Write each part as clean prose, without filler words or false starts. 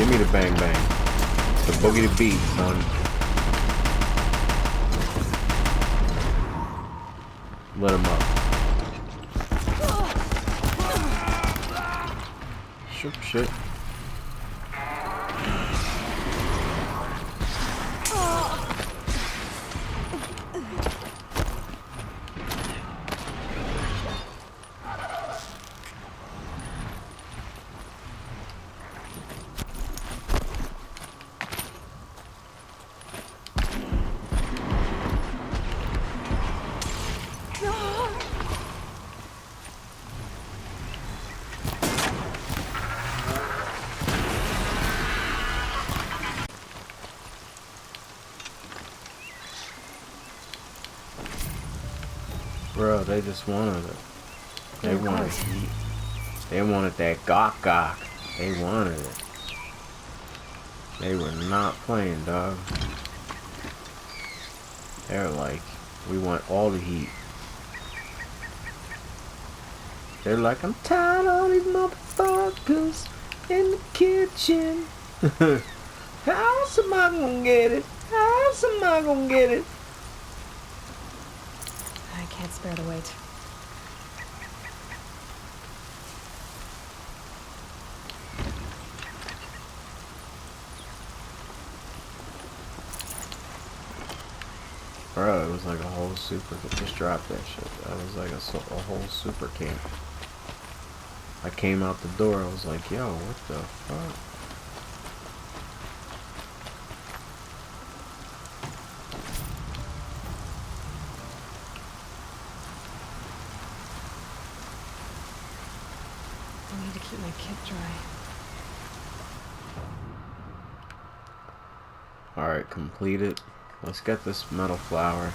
Give me the bang bang. The boogie the beat, son. Let him up. Shit. Bro, they just wanted it. They wanted heat. They wanted that gok. They wanted it. They were not playing, dog. They're like, we want all the heat. They're like, I'm tired of all these motherfuckers in the kitchen. How else am I gonna get it? How else am I gonna get it? I can't spare the weight. Bro, it was like a whole super. Just drop that shit. That was like a whole super camp. I came out the door. I was like, yo, what the fuck? I need to keep my kit dry. Alright, completed. Let's get this metal flower.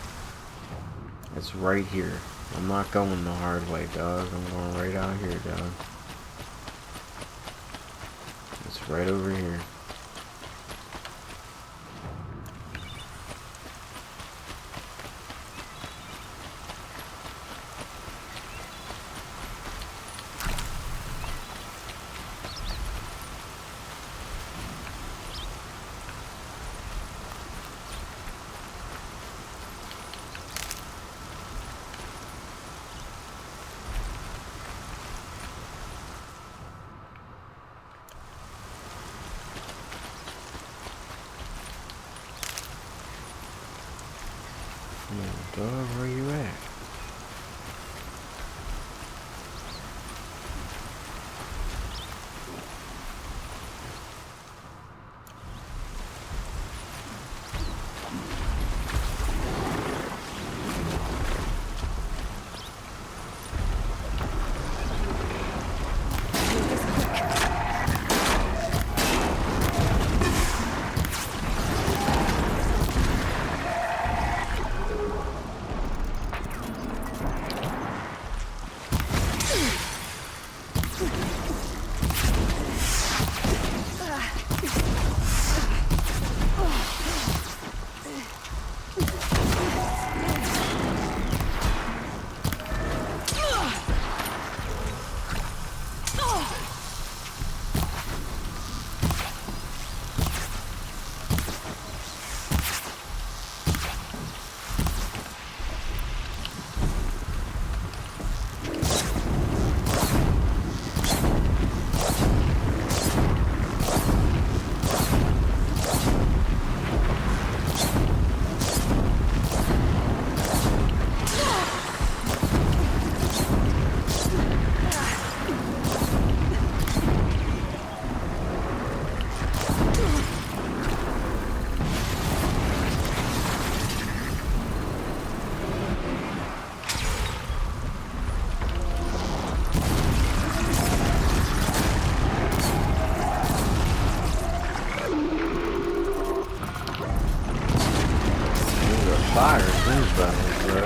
It's right here. I'm not going the hard way, dog. I'm going right out here, dog. It's right over here. Dog, where you at? Fire these battles, bro.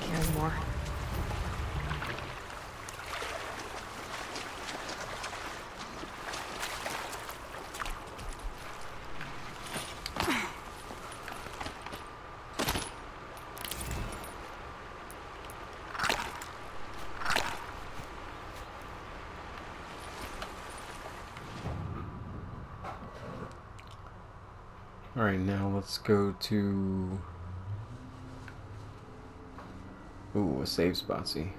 care anymore. Alright, now let's go to... Ooh, a save spotsy.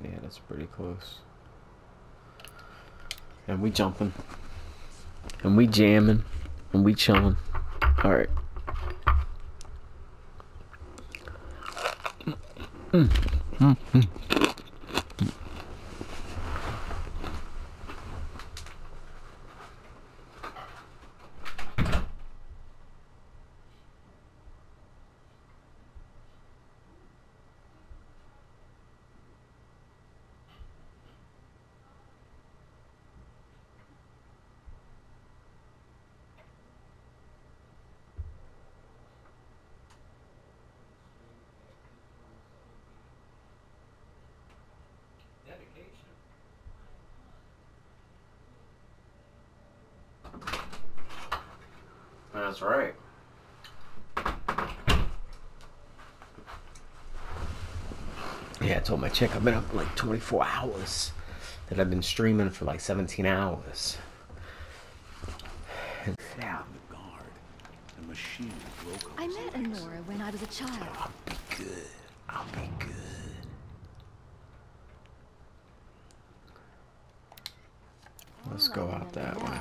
Yeah, that's pretty close. And we jumping. And we jamming. And we chilling. Alright. That's right. Yeah, I told my chick I've been up like 24 hours. That I've been streaming for like 17 hours. From the guard, the machine broke. I met Honora when I was a child. I'll be good. I'll be good. Let's go out that way.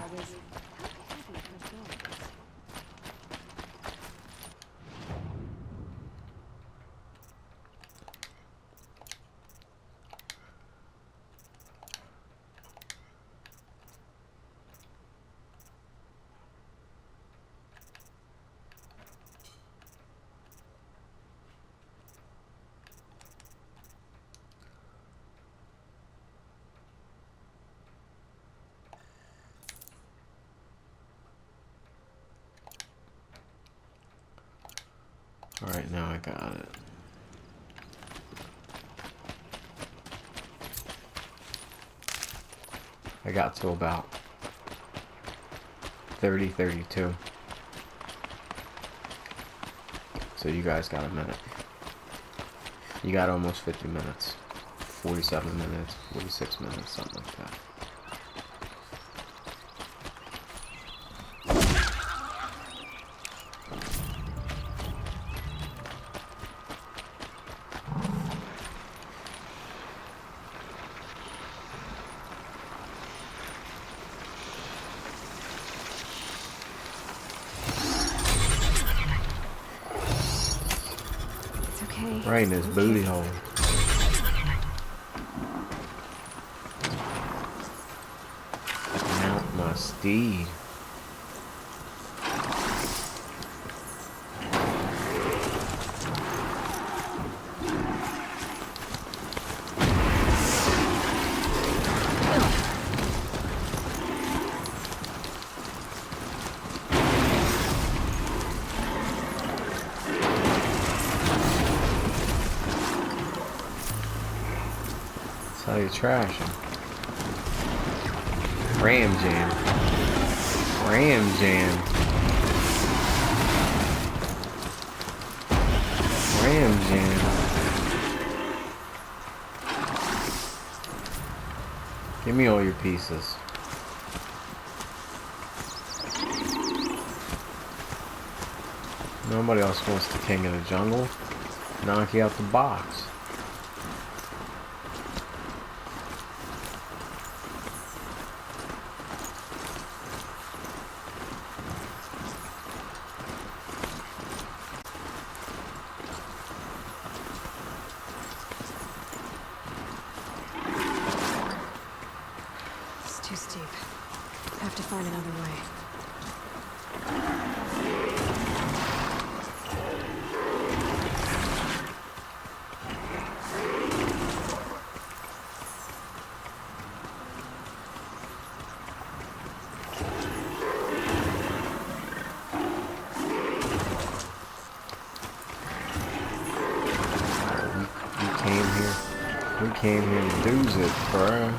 Alright, now I got it. I got to about 32. So you guys got a minute. You got almost 50 minutes. 47 minutes, 46 minutes, something like that. Right in his booty hole. Mount my steed. How you trash him? Ram jam. Ram jam. Ram jam. Give me all your pieces. Nobody else wants the king of the jungle. Knock you out the box. Too steep. Have to find another way. came here to do it, bruh.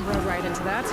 Rode right into that.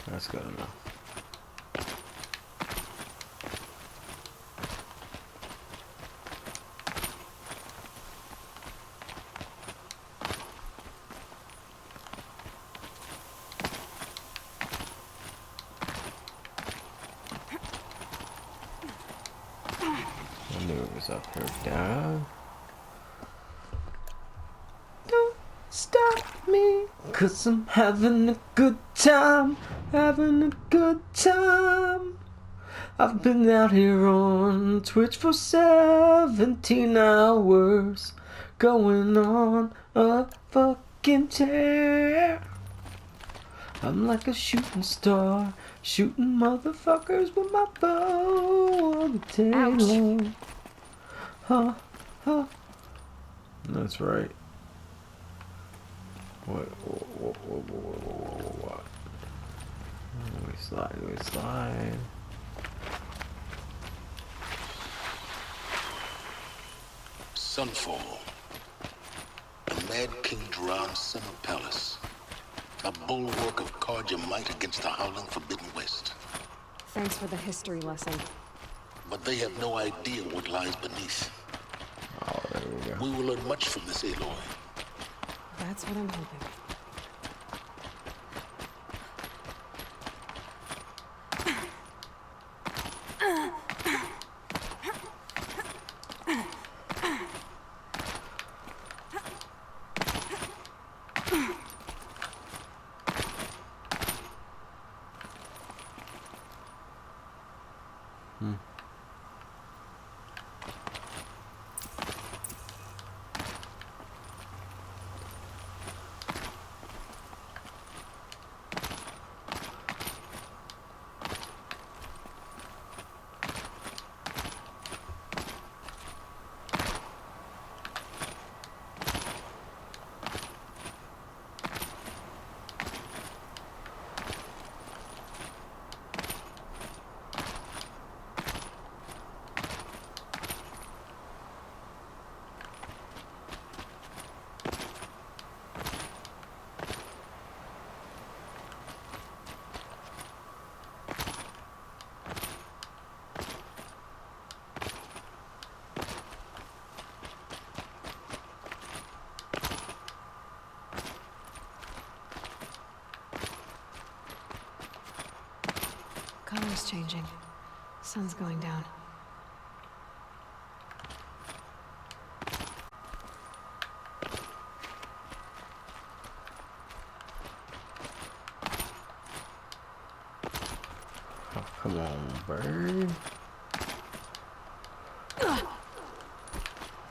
That's good enough. I knew it was up here, Dad. Don't stop me, 'cause I'm having a good time, having a good time. I've been out here on Twitch for 17 hours, going on a fucking tear. I'm like a shooting star, shooting motherfuckers with my bow all the day long. Huh, huh. That's right. What? We slide. Sunfall. The Mad King Duran's summer palace. A bulwark of Carja might against the howling Forbidden West. Thanks for the history lesson. But they have no idea what lies beneath. Oh, there we go. We will learn much from this Aloy. That's what I'm hoping. Color's changing. Sun's going down.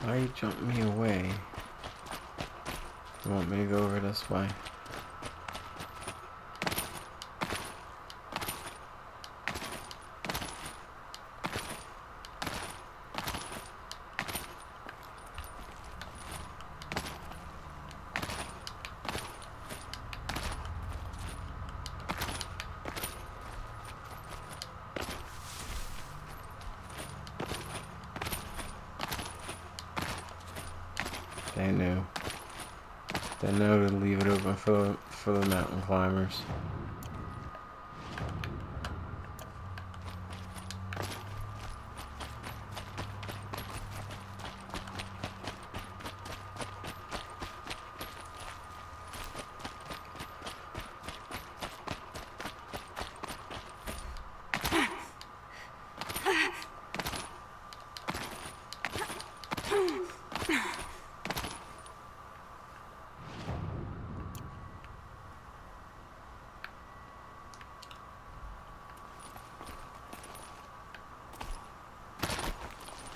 Why you jump me away? You want me to go over this way? They knew. They know to leave it open for the mountain climbers.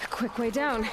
Quick way down.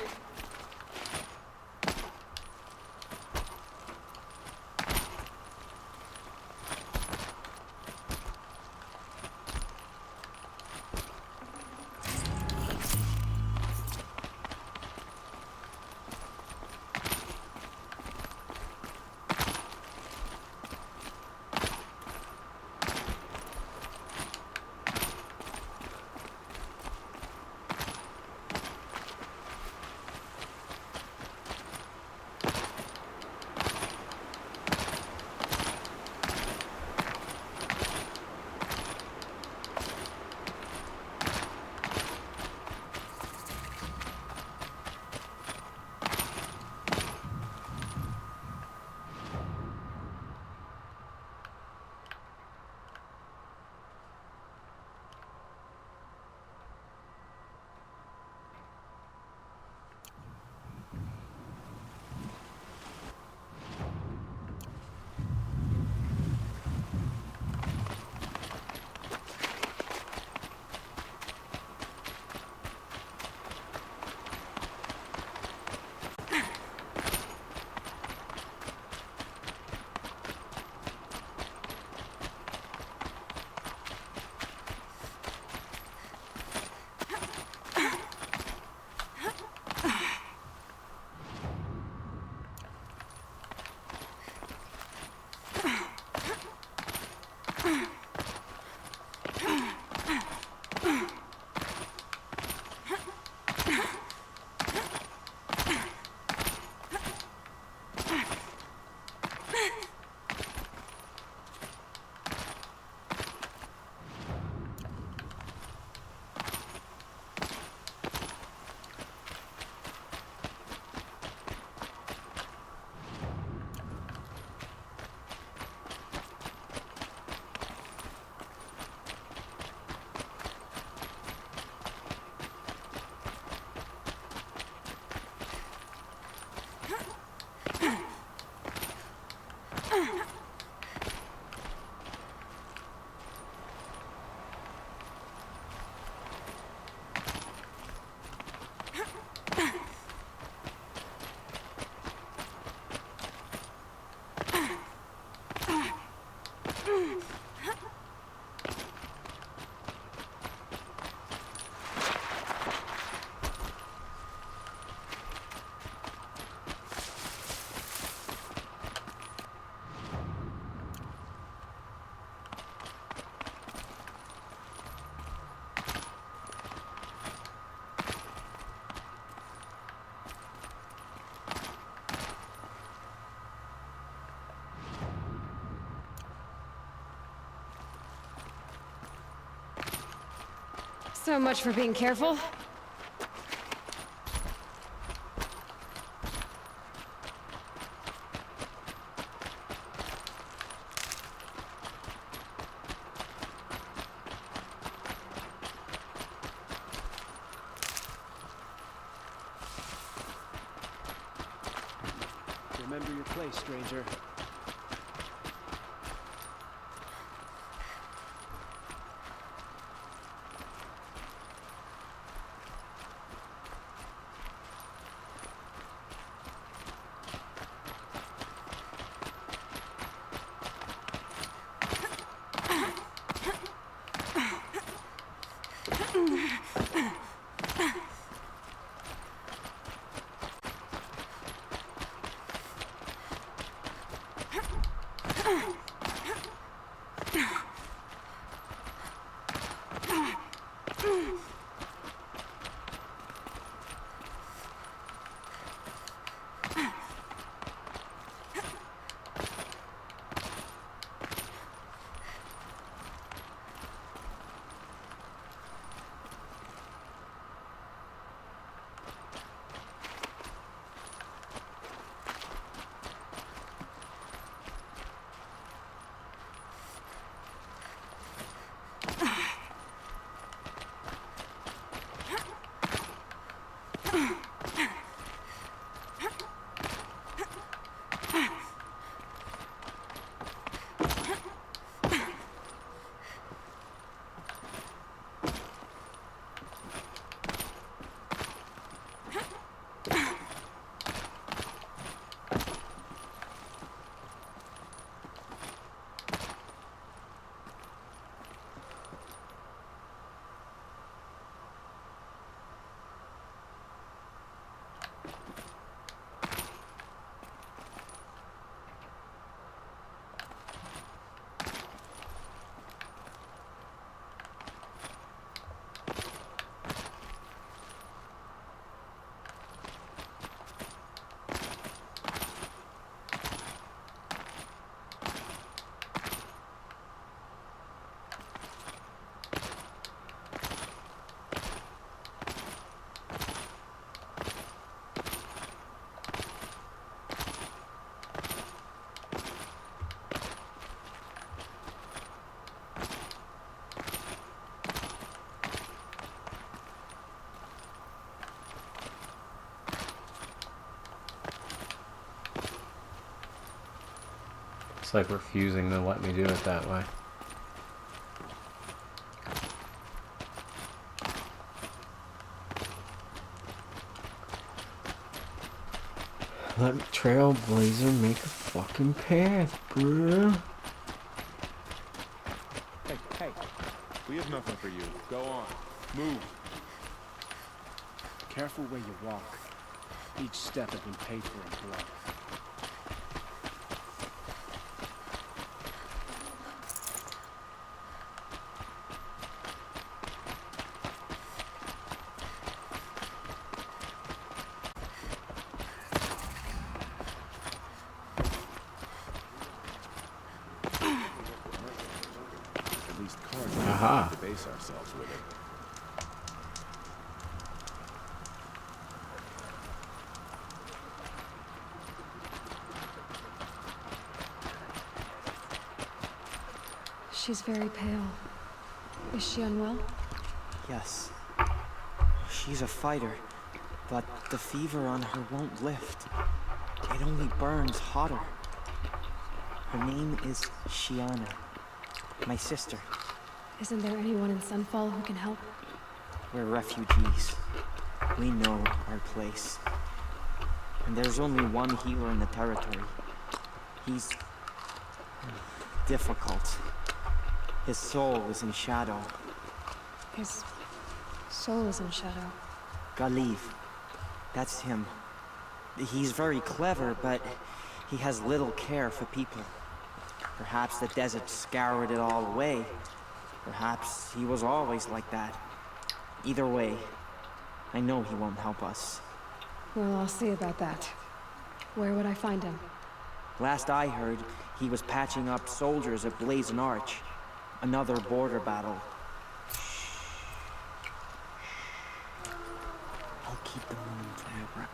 So much for being careful. Remember your place, stranger. It's like refusing to let me do it that way. Let Trailblazer make a fucking path, bruh. Hey, we have nothing for you. Go on. Move. Careful where you walk. Each step has been paid for in blood. At least cards Aha. to base ourselves with it. She's very pale. Is she unwell? Yes. She's a fighter, but the fever on her won't lift. It only burns hotter. Her name is Shiana, my sister. Isn't there anyone in Sunfall who can help? We're refugees. We know our place. And there's only one healer in the territory. He's difficult. His soul is in shadow. His soul is in shadow. Galiv. That's him. He's very clever, but he has little care for people. Perhaps the desert scoured it all away. Perhaps he was always like that. Either way, I know he won't help us. Well, I'll see about that. Where would I find him? Last I heard, he was patching up soldiers at Blazon Arch. Another border battle. I'll keep the moon from your breath.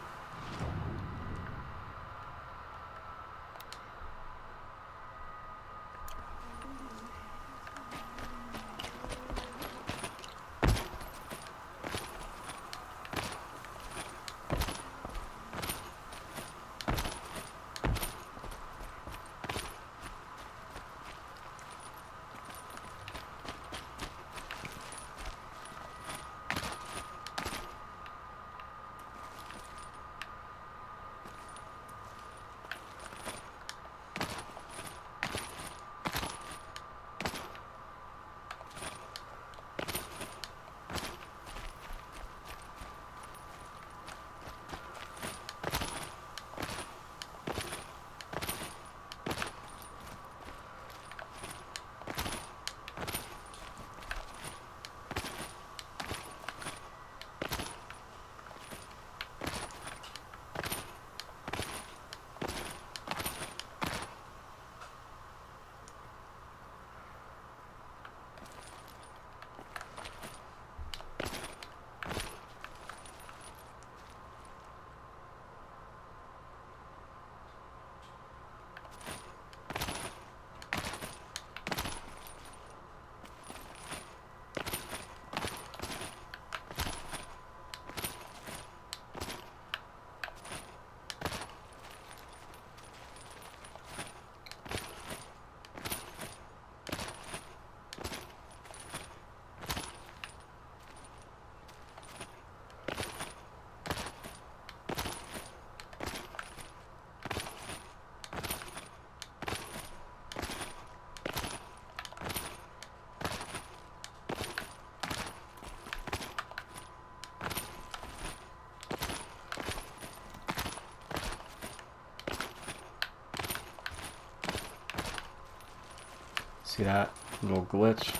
See that little glitch?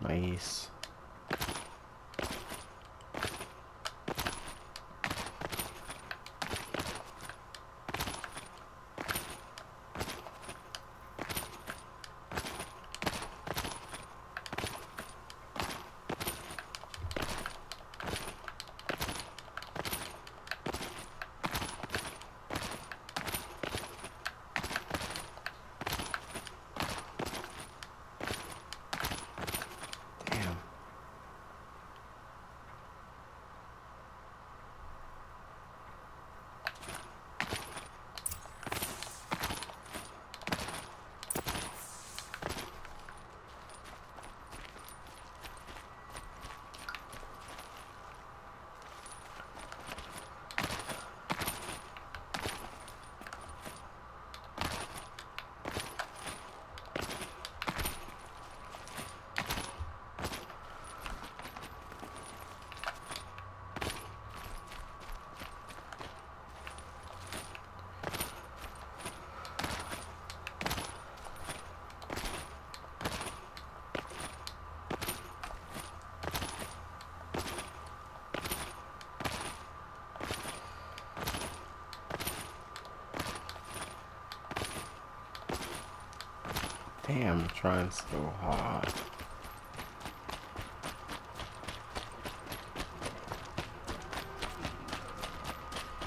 Nice. Damn, I'm trying so hard.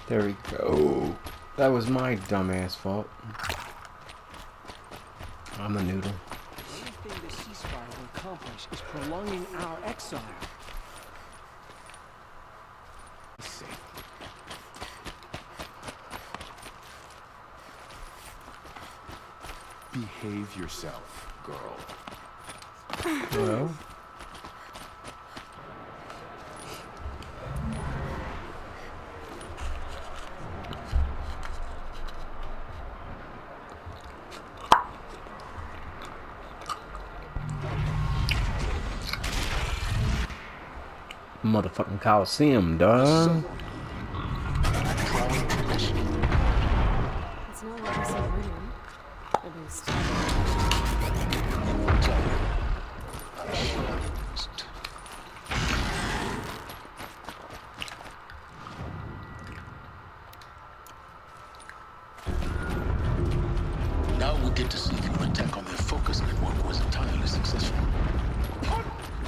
There we go. That was my dumbass fault. I'm a noodle. The only thing the ceasefire will accomplish is prolonging our exile. Let's see. Behave yourself, girl. Well. Motherfucking Coliseum, dog. It's not like I said earlier. At least. Now we get to see if your attack on their focus network was entirely successful.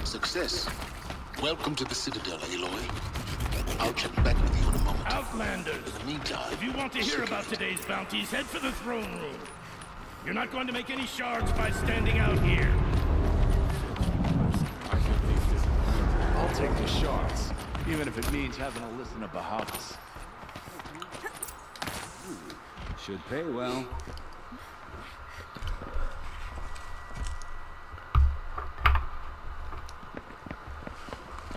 Success. Welcome to the Citadel, Aloy. I'll check back with you in a moment. Outlanders! In the meantime, If you want to hear about today's bounties, head for the throne room. You're not going to make any shards by standing out here. I'll take the shards, even if it means having to listen to Bahavas. Should pay well.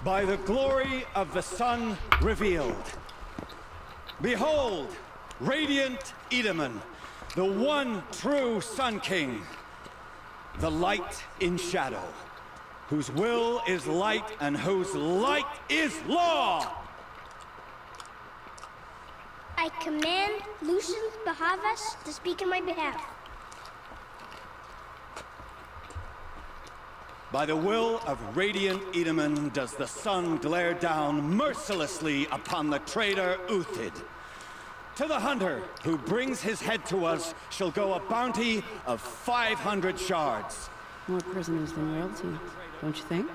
By the glory of the sun revealed. Behold, radiant Edaman, the one true Sun King, the light in shadow, whose will is light and whose light is law! I command Lucian Bahavas to speak in my behalf. By the will of radiant Edaman does the sun glare down mercilessly upon the traitor Uthid. To the hunter who brings his head to us shall go a bounty of 500 shards. More prisoners than royalty, don't you think?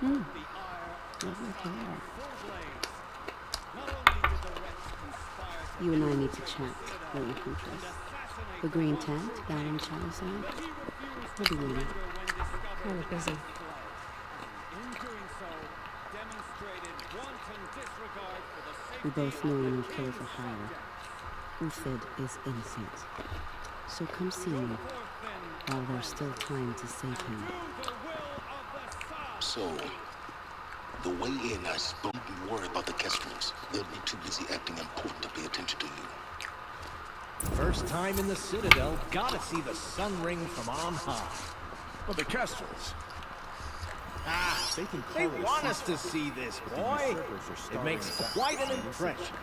Lovely hair. You and I need to chat, don't you, Princess? The green tent down in Chalisade. What do you need? Kind of busy. We both know you're no killer for hire. Uthid is innocent. So come see me while there's still time to save him. So, the way in, I spoke. Don't worry about the Kestrels. They'll be too busy acting important to pay attention to you. First time in the Citadel, gotta see the sun ring from on high. Well, the Kestrels. Ah, they want us to see this, boy. It makes quite an impression.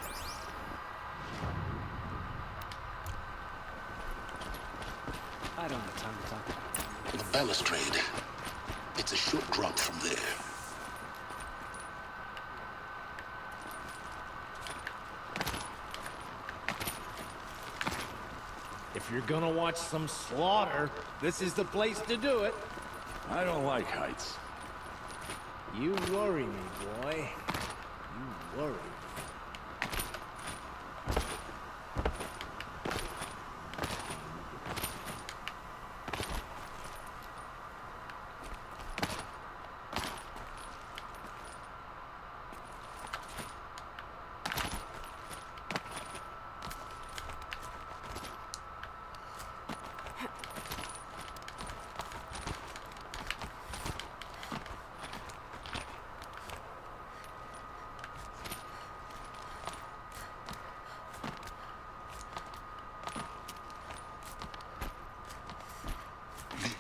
I don't have time to talk about it. The balustrade. It's a short drop from there. If you're gonna watch some slaughter, this is the place to do it. I don't like heights. You worry me, boy. You worry.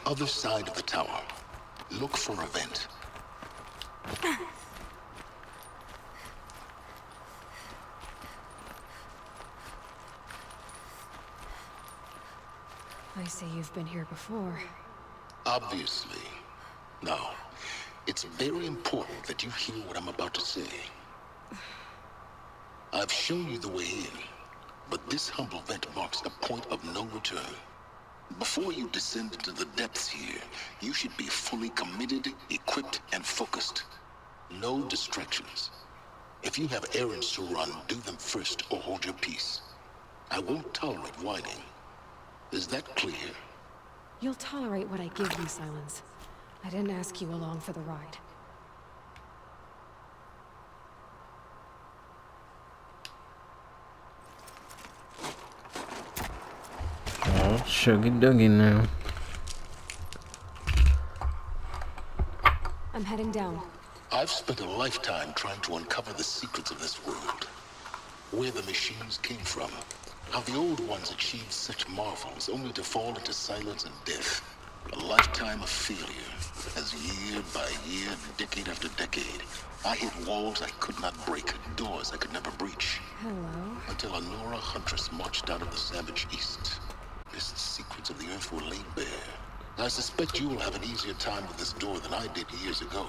Other side of the tower. Look for a vent. I see you've been here before. Obviously. Now, it's very important that you hear what I'm about to say. I've shown you the way in, but this humble vent marks a point of no return. Before you descend into the depths here, you should be fully committed, equipped, and focused. No distractions. If you have errands to run, do them first or hold your peace. I won't tolerate whining. Is that clear? You'll tolerate what I give you, Silence. I didn't ask you along for the ride. Oh, sugar doogie now. I'm heading down. I've spent a lifetime trying to uncover the secrets of this world. Where the machines came from. How the old ones achieved such marvels only to fall into silence and death. A lifetime of failure. As year by year, decade after decade, I hit walls I could not break, doors I could never breach. Hello. Until a Nora huntress marched out of the savage east. The secrets of the earth were laid bare. I suspect you will have an easier time with this door than I did years ago.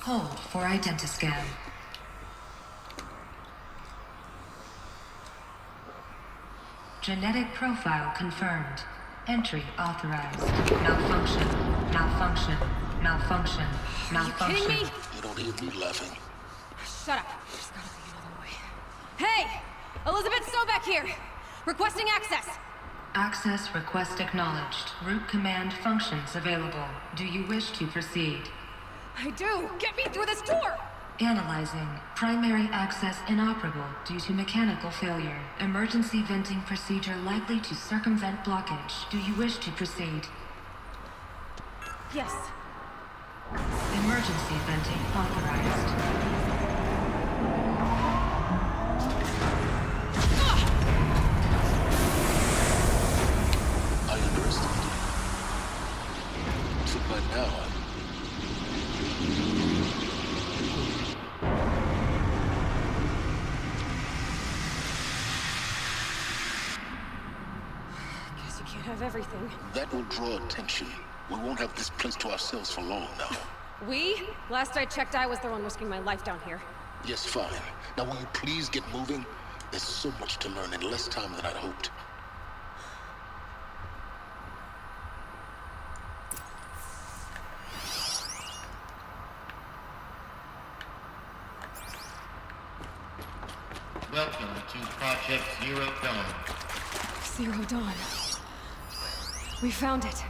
Hold for identiscan. Genetic profile confirmed. Entry authorized. Malfunction. Malfunction. Malfunction. Malfunction. Are you kidding me? You don't hear me laughing. Shut up. There's gotta be another way. Hey! Elizabeth Stovak here! Requesting access! Access request acknowledged. Root command functions available. Do you wish to proceed? I do! Get me through this door! Analyzing. Primary access inoperable due to mechanical failure. Emergency venting procedure likely to circumvent blockage. Do you wish to proceed? Yes. Emergency venting authorized. I underestimated. So by now, Guess you can't have everything. that will draw attention. We won't have this place to ourselves for long now. We? Last I checked, I was the one risking my life down here. Yes, fine. Now will you please get moving? There's so much to learn in less time than I'd hoped. Welcome to Project Zero Dawn. Zero Dawn. We found it.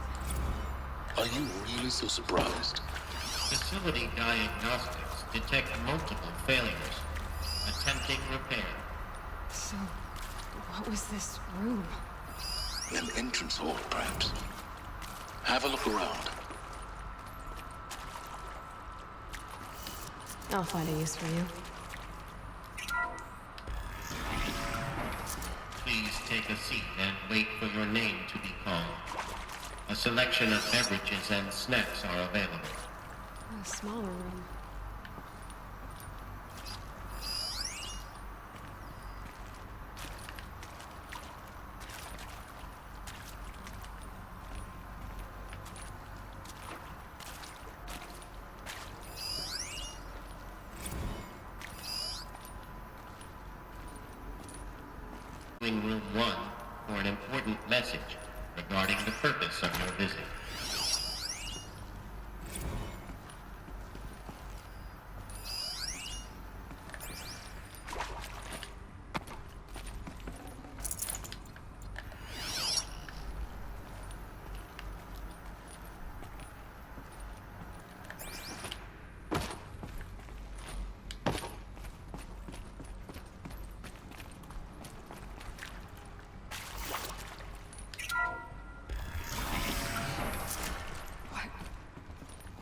Are you really so surprised? Facility diagnostics detect multiple failures. Attempting repair. So, what was this room? An entrance hall, perhaps. Have a look around. I'll find a use for you. Please take a seat and wait for your name to be called. A selection of beverages and snacks are available. A smaller room. Swing Room 1 for an important message regarding the purpose of your visit.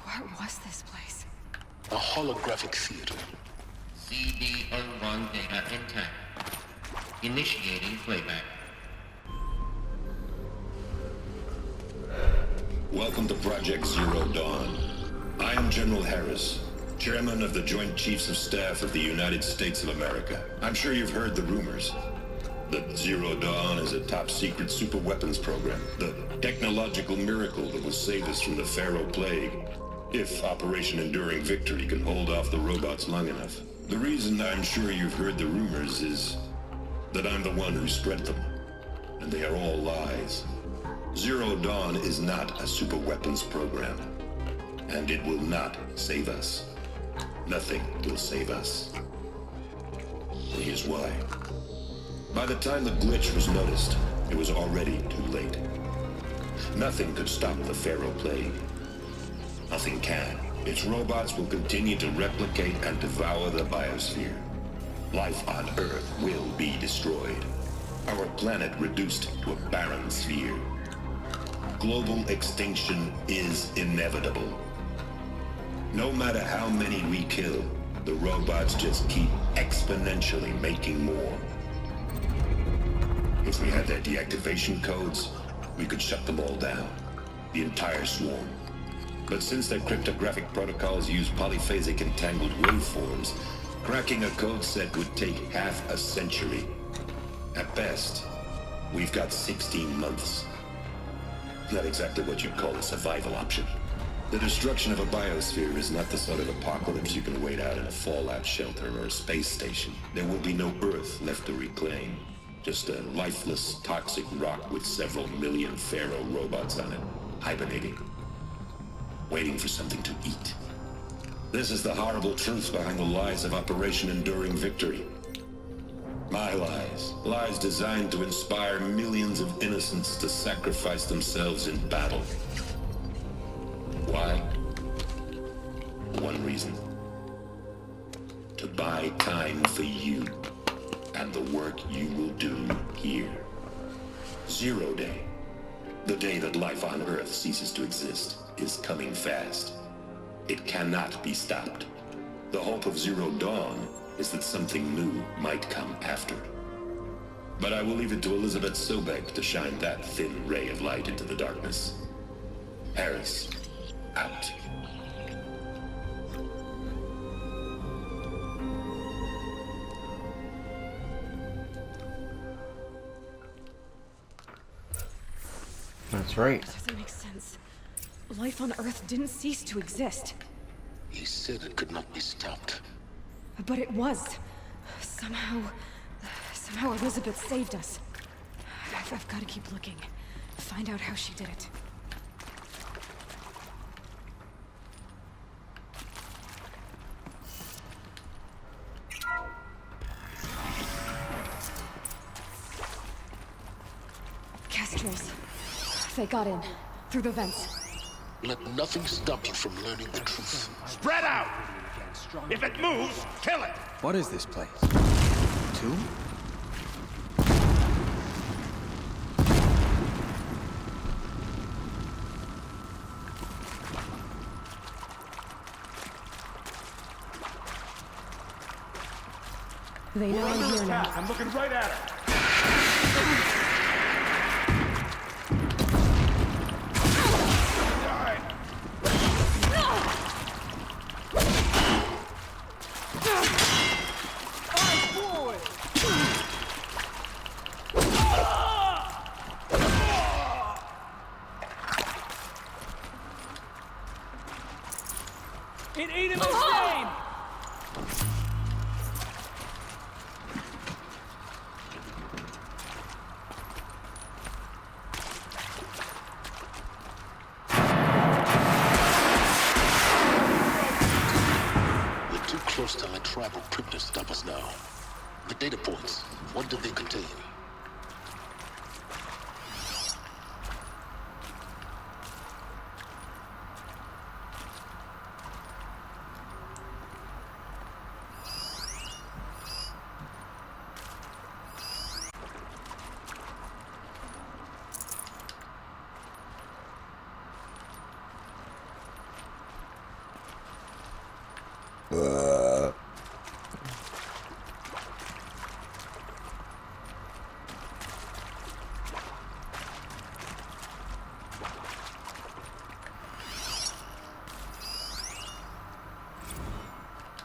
What was this place? A holographic theater. CD01 data intact. Initiating playback. Welcome to Project Zero Dawn. I am General Harris, Chairman of the Joint Chiefs of Staff of the United States of America. I'm sure you've heard the rumors that Zero Dawn is a top-secret super-weapons program, the technological miracle that will save us from the Pharaoh Plague, if Operation Enduring Victory can hold off the robots long enough. The reason I'm sure you've heard the rumors is that I'm the one who spread them, and they are all lies. Zero Dawn is not a super-weapons program, and it will not save us. Nothing will save us. Here's why. By the time the glitch was noticed, it was already too late. Nothing could stop the Pharaoh Plague. Nothing can. Its robots will continue to replicate and devour the biosphere. Life on Earth will be destroyed. Our planet reduced to a barren sphere. Global extinction is inevitable. No matter how many we kill, the robots just keep exponentially making more. If we had their deactivation codes, we could shut them all down. The entire swarm. But since their cryptographic protocols use polyphasic entangled waveforms, cracking a code set would take half a century. At best, we've got 16 months. Not exactly what you'd call a survival option. The destruction of a biosphere is not the sort of apocalypse you can wait out in a fallout shelter or a space station. There will be no Earth left to reclaim. Just a lifeless, toxic rock with several million Pharaoh robots on it, hibernating. Waiting for something to eat. This is the horrible truth behind the lies of Operation Enduring Victory. My lies. Lies designed to inspire millions of innocents to sacrifice themselves in battle. Why? One reason. To buy time for you and the work you will do here. Zero Day. The day that life on Earth ceases to exist is coming fast. It cannot be stopped. The hope of Zero Dawn is that something new might come after. But I will leave it to Elizabeth Sobek to shine that thin ray of light into the darkness. Harris, out. That's right. That doesn't make sense. Life on Earth didn't cease to exist. He said it could not be stopped. But it was. Somehow Elizabeth saved us. I've got to keep looking. Find out how she did it. Kestrels. They got in. Through the vents. Let nothing stop you from learning the truth. Spread out! If it moves, kill it! What is this place? Tomb? They know I'm here now. I'm looking right at her. In Edom's name! First time tribal cryptids stop us now. The data points, what do they contain?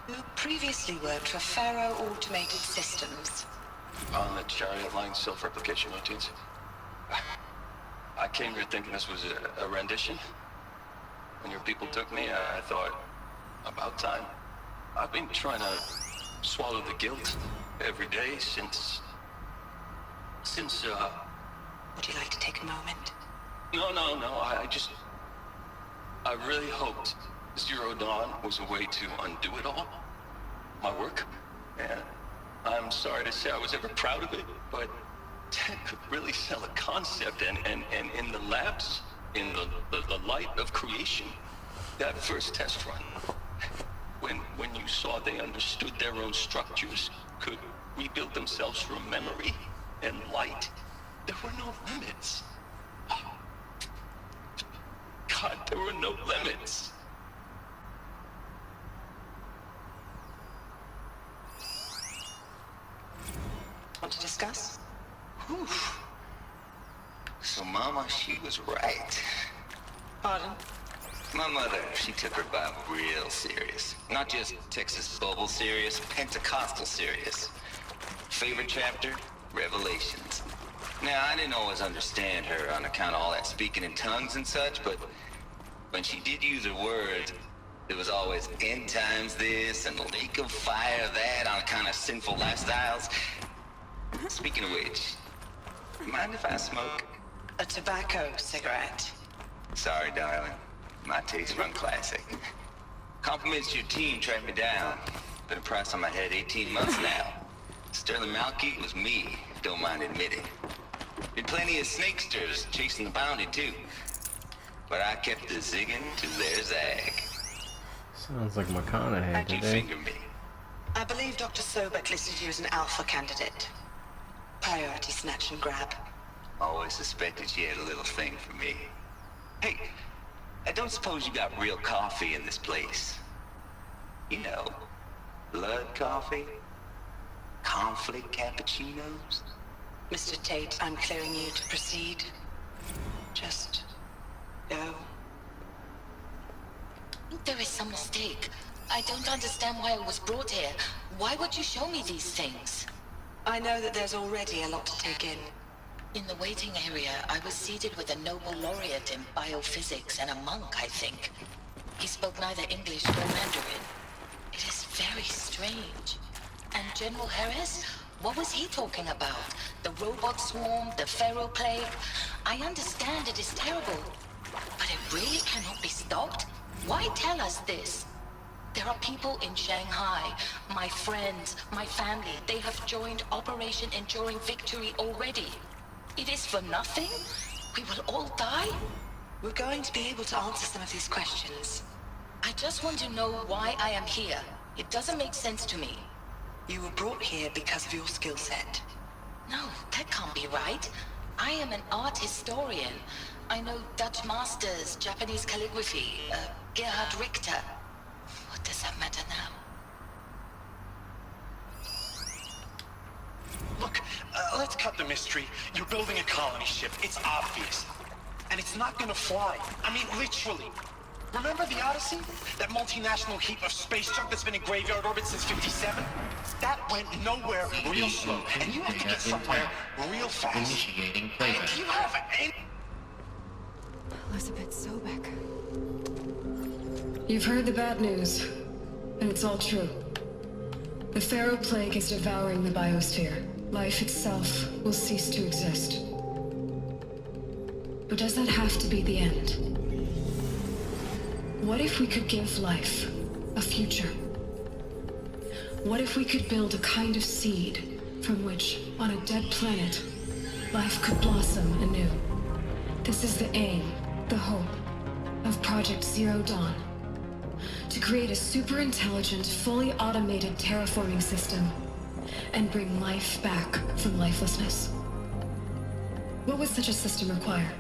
You previously worked for Pharaoh Automated Systems. On the Chariot Line self-replication routines? I came here thinking this was a rendition. When your people took me, I thought, about time. I've been trying to swallow the guilt every day since... Would you like to take a moment? No, I really hoped Zero Dawn was a way to undo it all. My work. And I'm sorry to say I was ever proud of it, but Ted could really sell a concept, and in the labs, in the light of creation, that first test run, when you saw they understood their own structures, could rebuild themselves from memory and light, there were no limits. God, there were no limits. Want to discuss? Whew. So Mama, she was right. Pardon? My mother, she took her Bible real serious. Not just Texas Bubble serious, Pentecostal serious. Favorite chapter? Revelations. Now, I didn't always understand her on account of all that speaking in tongues and such, but when she did use her words, there was always end times this and lake of fire that on account of sinful lifestyles. Speaking of which, mind if I smoke? A tobacco cigarette. Sorry, darling. My taste run classic. Compliments to your team tracked me down. Been a price on my head 18 months now. Sterling Malky was me, don't mind admitting. Been plenty of snakesters chasing the bounty too. But I kept the zigging to their zag. Sounds like McConaughey How'd you today. finger me? I believe Dr. Sobek listed you as an alpha candidate. Priority snatch and grab. Always suspected she had a little thing for me. Hey, I don't suppose you got real coffee in this place? You know, blood coffee? Conflict cappuccinos? Mr. Tate, I'm clearing you to proceed. Just go. There is some mistake. I don't understand why I was brought here. Why would you show me these things? I know that there's already a lot to take in. In the waiting area, I was seated with a Nobel laureate in biophysics and a monk, I think. He spoke neither English nor Mandarin. It is very strange. And General Harris? What was he talking about? The robot swarm, the Pharaoh plague? I understand it is terrible. But it really cannot be stopped? Why tell us this? There are people in Shanghai, my friends, my family. They have joined Operation Enduring Victory already. It is for nothing? We will all die? We're going to be able to answer some of these questions. I just want to know why I am here. It doesn't make sense to me. You were brought here because of your skill set. No, that can't be right. I am an art historian. I know Dutch masters, Japanese calligraphy, Gerhard Richter. What does that matter now? Look, let's cut the mystery. You're building a colony ship. It's obvious. And it's not gonna fly. I mean, literally. Remember the Odyssey? That multinational heap of space junk that's been in graveyard orbit since '57? That went nowhere real slow. And you have to get somewhere real fast. Initiating And do you have any... Elizabeth Sobek. You've heard the bad news, and it's all true. The Pharaoh plague is devouring the biosphere. Life itself will cease to exist. But does that have to be the end? What if we could give life a future? What if we could build a kind of seed from which, on a dead planet, life could blossom anew? This is the aim, the hope, of Project Zero Dawn. To create a super-intelligent, fully automated terraforming system and bring life back from lifelessness. What would such a system require?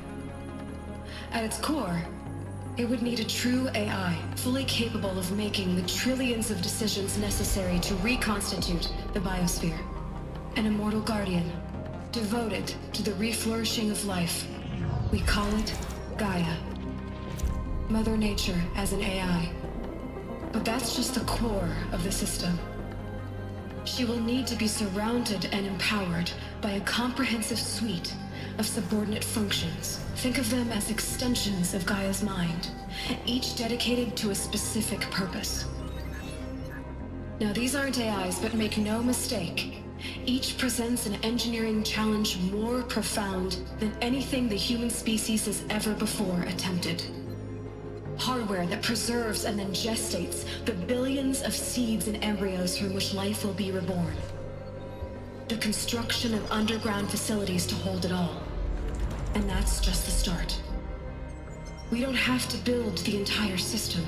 At its core, it would need a true AI, fully capable of making the trillions of decisions necessary to reconstitute the biosphere. An immortal guardian, devoted to the reflourishing of life. We call it Gaia. Mother Nature as an AI. But that's just the core of the system. She will need to be surrounded and empowered by a comprehensive suite of subordinate functions. Think of them as extensions of Gaia's mind, each dedicated to a specific purpose. Now, these aren't AIs, but make no mistake, each presents an engineering challenge more profound than anything the human species has ever before attempted. Hardware that preserves and then gestates the billions of seeds and embryos from which life will be reborn. The construction of underground facilities to hold it all. And that's just the start. We don't have to build the entire system.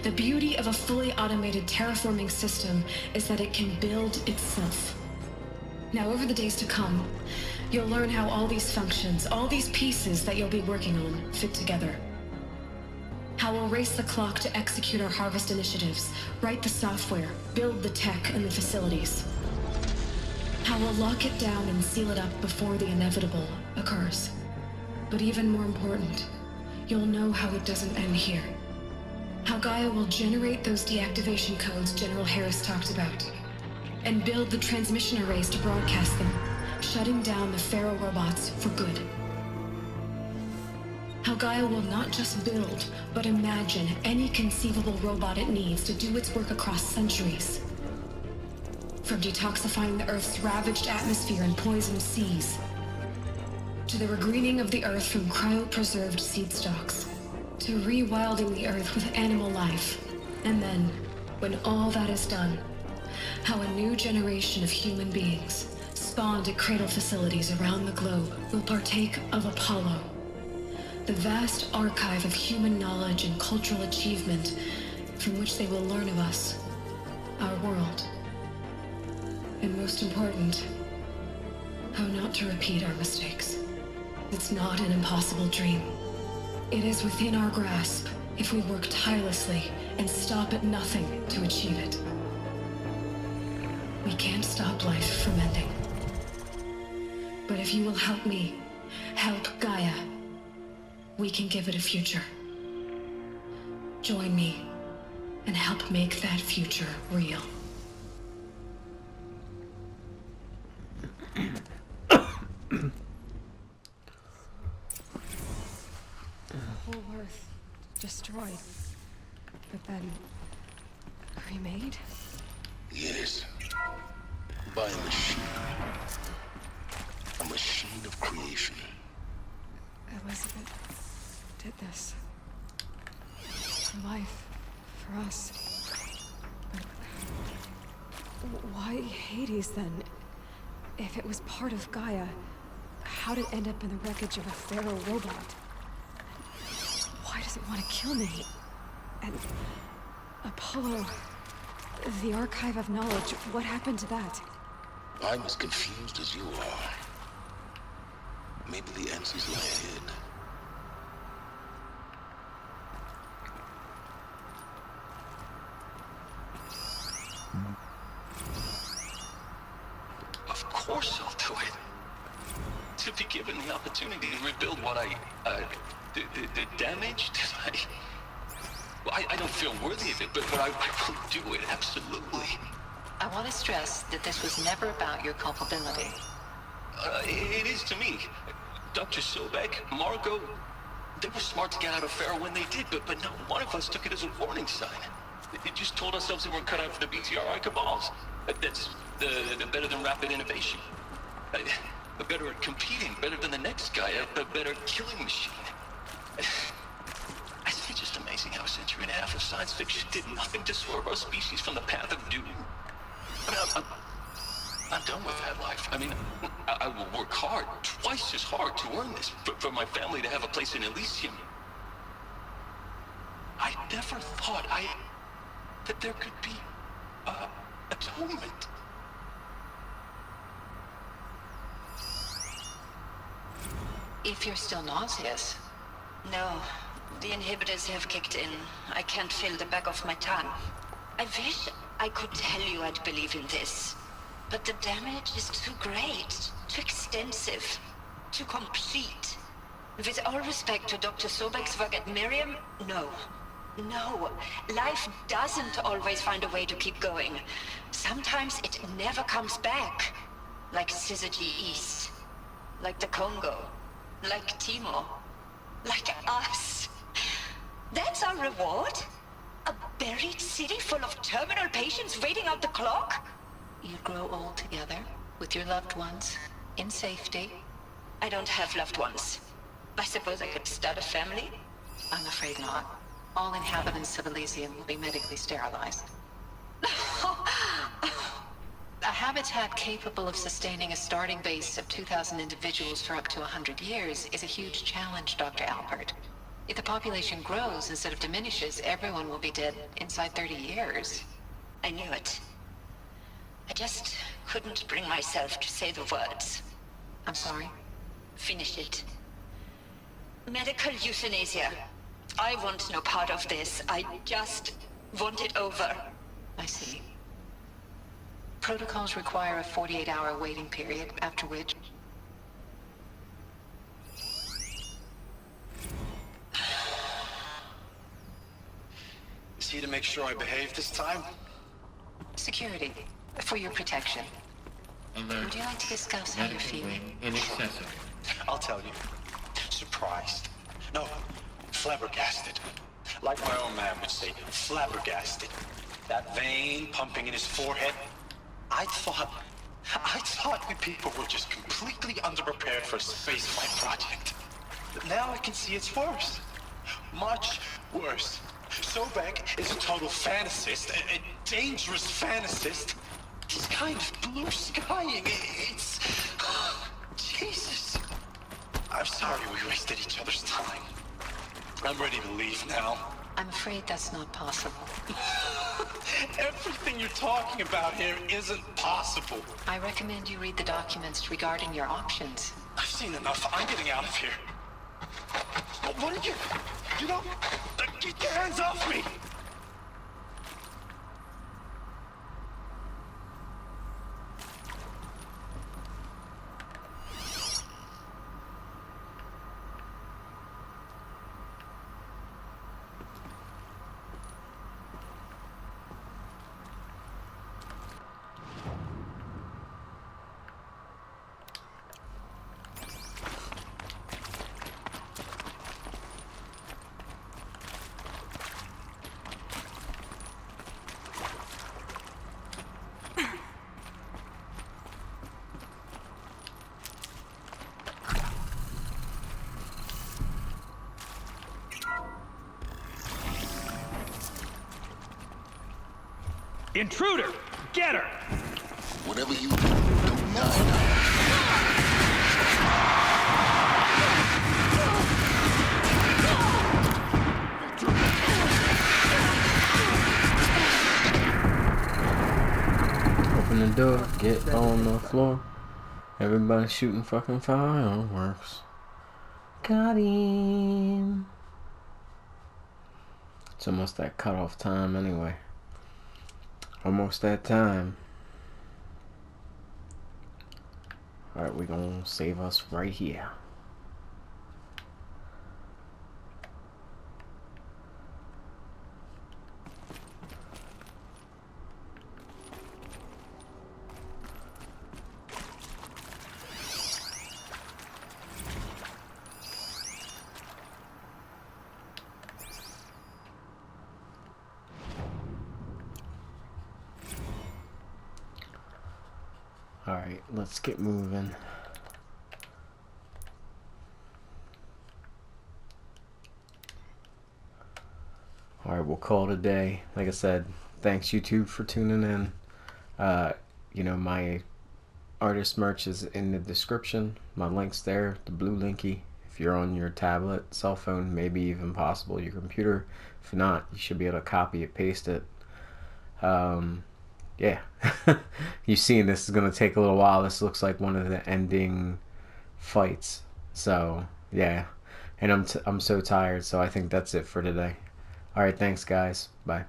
The beauty of a fully automated terraforming system is that it can build itself. Now, over the days to come, you'll learn how all these functions, all these pieces that you'll be working on, fit together. How we'll race the clock to execute our harvest initiatives, write the software, build the tech and the facilities. How we'll lock it down and seal it up before the inevitable occurs. But even more important, you'll know how it doesn't end here. How Gaia will generate those deactivation codes General Harris talked about, and build the transmission arrays to broadcast them, shutting down the Pharaoh robots for good. How Gaia will not just build, but imagine any conceivable robot it needs to do its work across centuries. From detoxifying the Earth's ravaged atmosphere and poisoned seas, to the regreening of the Earth from cryopreserved seed stalks, to rewilding the Earth with animal life. And then, when all that is done, how a new generation of human beings, spawned at cradle facilities around the globe, will partake of Apollo, the vast archive of human knowledge and cultural achievement from which they will learn of us, our world. And most important, how not to repeat our mistakes. It's not an impossible dream. It is within our grasp if we work tirelessly and stop at nothing to achieve it. We can't stop life from ending. But if you will help me, help Gaia, we can give it a future. Join me and help make that future real. The whole Earth destroyed, but then remade? Yes. By a machine. A machine of creation. Elizabeth did this. For life. For us. But why Hades then? If it was part of Gaia, how'd it end up in the wreckage of a Pharaoh robot? Why does it want to kill me? And Apollo, the archive of knowledge, what happened to that? I'm as confused as you are. Maybe the answers lie ahead. Of course I'll do it. To be given the opportunity to rebuild what the damage that I don't feel worthy of it, but I will do it, absolutely. I want to stress that this was never about your culpability. It is to me. Dr. Sobek, Margot, they were smart to get out of Pharaoh when they did, but not one of us took it as a warning sign. They just told ourselves that we're cut out for the BTRI cabals. That's the better than rapid innovation. Better at competing, better than the next guy, a better killing machine. It's just amazing how a century and a half of science fiction did nothing to swerve our species from the path of doom. I mean, I'm done with that life. I mean, I will work hard, twice as hard to earn this, for my family to have a place in Elysium. I never thought that there could be, atonement. If you're still nauseous. No, the inhibitors have kicked in. I can't feel the back of my tongue. I wish I could tell you I'd believe in this. But the damage is too great, too extensive, too complete. With all respect to Dr. Sobek's work at Miriam, no. No, life doesn't always find a way to keep going. Sometimes it never comes back. Like Syzygy East. Like the Congo. Like Timor. Like us. That's our reward? A buried city full of terminal patients waiting out the clock? You grow old together, with your loved ones, in safety. I don't have loved ones. I suppose I could start a family? I'm afraid not. All inhabitants of Elysium will be medically sterilized. A habitat capable of sustaining a starting base of 2,000 individuals for up to 100 years is a huge challenge, Dr. Alpert. If the population grows instead of diminishes, everyone will be dead inside 30 years. I knew it. I just couldn't bring myself to say the words. I'm sorry? Finish it. Medical euthanasia. I want no part of this. I just want it over. I see. Protocols require a 48-hour waiting period, after which... Is he to make sure I behave this time? Security. For your protection. Alert. Would you like to discuss how you're feeling? Inaccessible. I'll tell you. Surprised. No, flabbergasted. Like my own man would say, flabbergasted. That vein pumping in his forehead. I thought we people were just completely underprepared for a spaceflight project. But now I can see it's worse. Much worse. Sobek is a total fantasist, a dangerous fantasist. He's kind of blue skying. It's... Jesus. I'm sorry we wasted each other's time. I'm ready to leave now. I'm afraid that's not possible. Everything you're talking about here isn't possible. I recommend you read the documents regarding your options. I've seen enough. I'm getting out of here. What are you... You know... Get your hands off me! Intruder! Get her! Whatever you do, don't die now. Open the door, get on the floor. Everybody shooting fucking fireworks. Got him. It's almost that cutoff time anyway. Almost that time. Alright, we're gonna save us right here. Alright, let's get moving. Alright, we'll call it a day. Like I said, thanks YouTube for tuning in. You know, my artist merch is in the description. My link's there, the blue linky. If you're on your tablet, cell phone, maybe even possible your computer. If not, you should be able to copy it, paste it. Yeah. You've seen this is going to take a little while. This looks like one of the ending fights. So, yeah. And I'm so tired, so I think that's it for today. Alright, thanks guys. Bye.